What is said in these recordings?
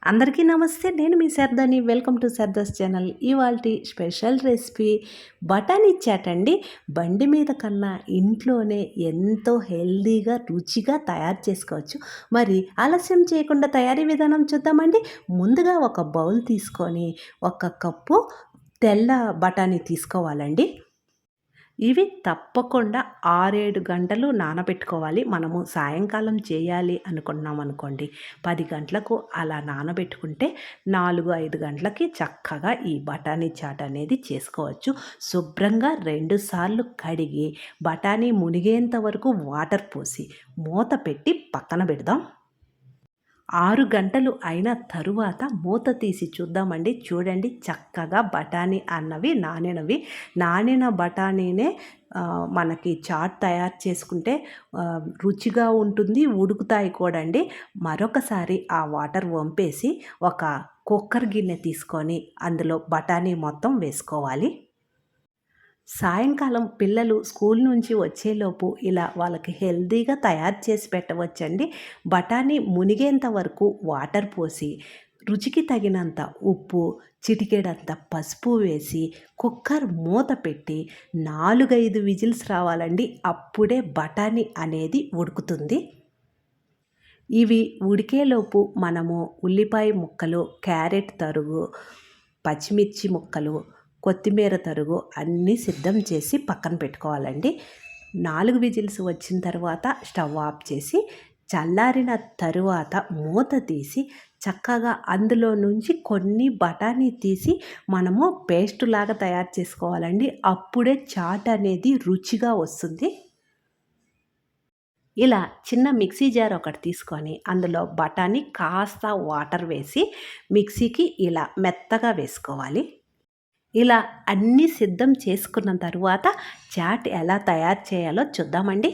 అందరికీ నమస్తే. నేను మీ శారదాని. Welcome to Sharada's channel. ఇవాల్టి స్పెషల్ రెసిపీ బఠానీ చాట్ అండి. బండి మీద కన్నా ఇంట్లోనే ఎంతో హెల్తీగా, రుచిగా తయారు చేసుకోవచ్చు. మరి ఆలస్యం చేయకుండా తయారీ విధానం చూద్దామండి. ముందుగా ఒక బౌల్ తీసుకొని 1 కప్పు తెల్ల బఠానీ తీసుకోవాలండి. ఇవి తప్పకుండా 6, 7 గంటలు నానబెట్టుకోవాలి. మనము సాయంకాలం చేయాలి అనుకున్నాం అనుకోండి, 10 గంటలకు అలా నానబెట్టుకుంటే 4, 5 గంటలకి చక్కగా ఈ బఠానీ చాట్ అనేది చేసుకోవచ్చు. శుభ్రంగా 2 సార్లు కడిగి బఠానీ మునిగేంత వరకు వాటర్ పోసి మూత పెట్టి పక్కన పెడదాం. 6 గంటలు అయిన తరువాత మూత తీసి చూద్దామండి. చూడండి, చక్కగా బఠానీ అన్నవి నానిన బఠానీనే మనకి చాట్ తయారు చేసుకుంటే రుచిగా ఉంటుంది, ఉడుకుతాయి కూడా అండి. మరొకసారి ఆ వాటర్ వంపేసి ఒక కుక్కర్ గిన్నె తీసుకొని అందులో బఠానీ మొత్తం వేసుకోవాలి. సాయంకాలం పిల్లలు స్కూల్ నుంచి వచ్చేలోపు ఇలా వాళ్ళకి హెల్తీగా తయారు చేసి పెట్టవచ్చండి. బఠానీ మునిగేంత వరకు వాటర్ పోసి రుచికి తగినంత ఉప్పు, చిటికెడంత పసుపు వేసి కుక్కర్ మూత పెట్టి 4, 5 విజిల్స్ రావాలండి. అప్పుడే బఠానీ అనేది ఉడుకుతుంది. ఇవి ఉడికేలోపు మనము ఉల్లిపాయ ముక్కలు, క్యారెట్ తరుగు, పచ్చిమిర్చి ముక్కలు, కొత్తిమీర తరుగు అన్నీ సిద్ధం చేసి పక్కన పెట్టుకోవాలండి. 4 విజిల్స్ వచ్చిన తర్వాత స్టవ్ ఆఫ్ చేసి చల్లారిన తరువాత మూత తీసి చక్కగా అందులో నుంచి కొన్ని బఠానీ తీసి మనము పేస్ట్ లాగా తయారు చేసుకోవాలండి. అప్పుడే చాట్ అనేది రుచిగా వస్తుంది. ఇలా చిన్న మిక్సీ జార్ ఒకటి తీసుకొని అందులో బఠానీ కాస్త వాటర్ వేసి మిక్సీకి ఇలా మెత్తగా వేసుకోవాలి. ఇలా అన్నీ సిద్ధం చేసుకున్న తరువాత చాట్ ఎలా తయారు చేయాలో చూద్దామండి.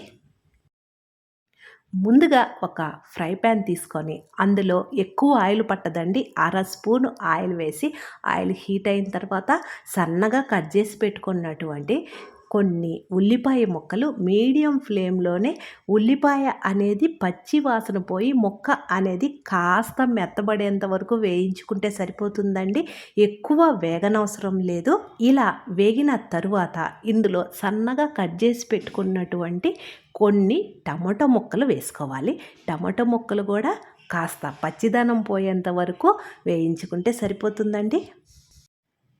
ముందుగా ఒక ఫ్రై ప్యాన్ తీసుకొని అందులో ఎక్కువ ఆయిల్ పట్టదండి. 1/2 స్పూన్ ఆయిల్ వేసి ఆయిల్ హీట్ అయిన తర్వాత సన్నగా కట్ చేసి పెట్టుకున్నటువంటి కొన్ని ఉల్లిపాయ ముక్కలు మీడియం ఫ్లేమ్లోనే ఉల్లిపాయ అనేది పచ్చి వాసన పోయి ముక్క అనేది కాస్త మెత్తబడేంత వరకు వేయించుకుంటే సరిపోతుందండి. ఎక్కువ వేగనవసరం లేదు. ఇలా వేగిన తరువాత ఇందులో సన్నగా కట్ చేసి పెట్టుకున్నటువంటి కొన్ని టమాటో ముక్కలు వేసుకోవాలి. టమాటో ముక్కలు కూడా కాస్త పచ్చిదనం పోయేంత వరకు వేయించుకుంటే సరిపోతుందండి.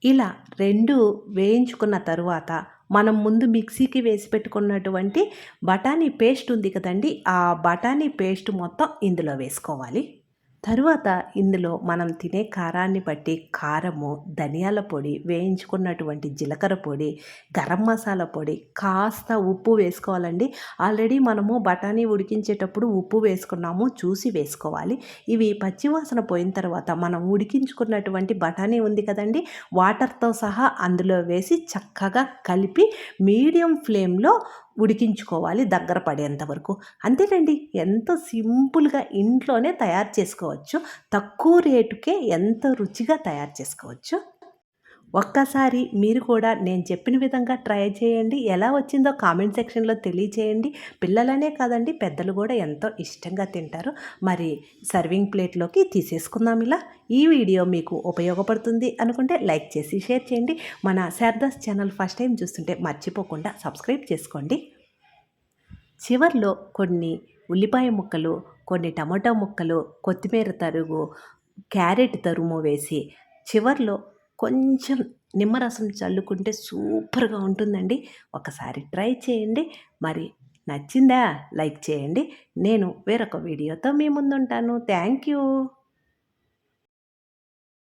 ఇలా 2 వేయించుకున్న తరువాత మనం ముందు మిక్సీకి వేసి పెట్టుకున్నటువంటి బఠానీ పేస్ట్ ఉంది కదండి, ఆ బఠానీ పేస్ట్ మొత్తం ఇందులో వేసుకోవాలి. తరువాత ఇందులో మనం తినే కారాన్ని బట్టి కారము, ధనియాల పొడి, వేయించుకున్నటువంటి జీలకర్ర పొడి, గరం మసాలా పొడి, కాస్త ఉప్పు వేసుకోవాలండి. ఆల్రెడీ మనము బఠానీ ఉడికించేటప్పుడు ఉప్పు వేసుకున్నాము, చూసి వేసుకోవాలి. ఇవి పచ్చివాసన పోయిన తర్వాత మనం ఉడికించుకున్నటువంటి బఠానీ ఉంది కదండి, వాటర్తో సహా అందులో వేసి చక్కగా కలిపి మీడియం ఫ్లేమ్లో ఉడికించుకోవాలి దగ్గర పడేంత వరకు. అంతేనండి, ఎంతో సింపుల్గా ఇంట్లోనే తయారు చేసుకోవచ్చు. తక్కువ రేటుకే ఎంతో రుచిగా తయారు చేసుకోవచ్చు. ఒక్కసారి మీరు కూడా నేను చెప్పిన విధంగా ట్రై చేయండి. ఎలా వచ్చిందో కామెంట్ సెక్షన్లో తెలియచేయండి. పిల్లలనే కాదండి, పెద్దలు కూడా ఎంతో ఇష్టంగా తింటారు. మరి సర్వింగ్ ప్లేట్లోకి తీసేసుకుందాం. ఇలా ఈ వీడియో మీకు ఉపయోగపడుతుంది అనుకుంటే లైక్ చేసి షేర్ చేయండి. మన శారదాస్ ఛానల్ ఫస్ట్ టైం చూస్తుంటే మర్చిపోకుండా సబ్స్క్రైబ్ చేసుకోండి. చివర్లో కొన్ని ఉల్లిపాయ ముక్కలు, కొన్ని టమాటో ముక్కలు, కొత్తిమీర తరుగు, క్యారెట్ తరుము వేసి చివర్లో కొంచెం నిమ్మరసం చల్లుకుంటే సూపర్గా ఉంటుందండి. ఒకసారి ట్రై చేయండి. మరి నచ్చిందా? లైక్ చేయండి. నేను వేరొక వీడియోతో మీ ముందుంటాను. Thank you.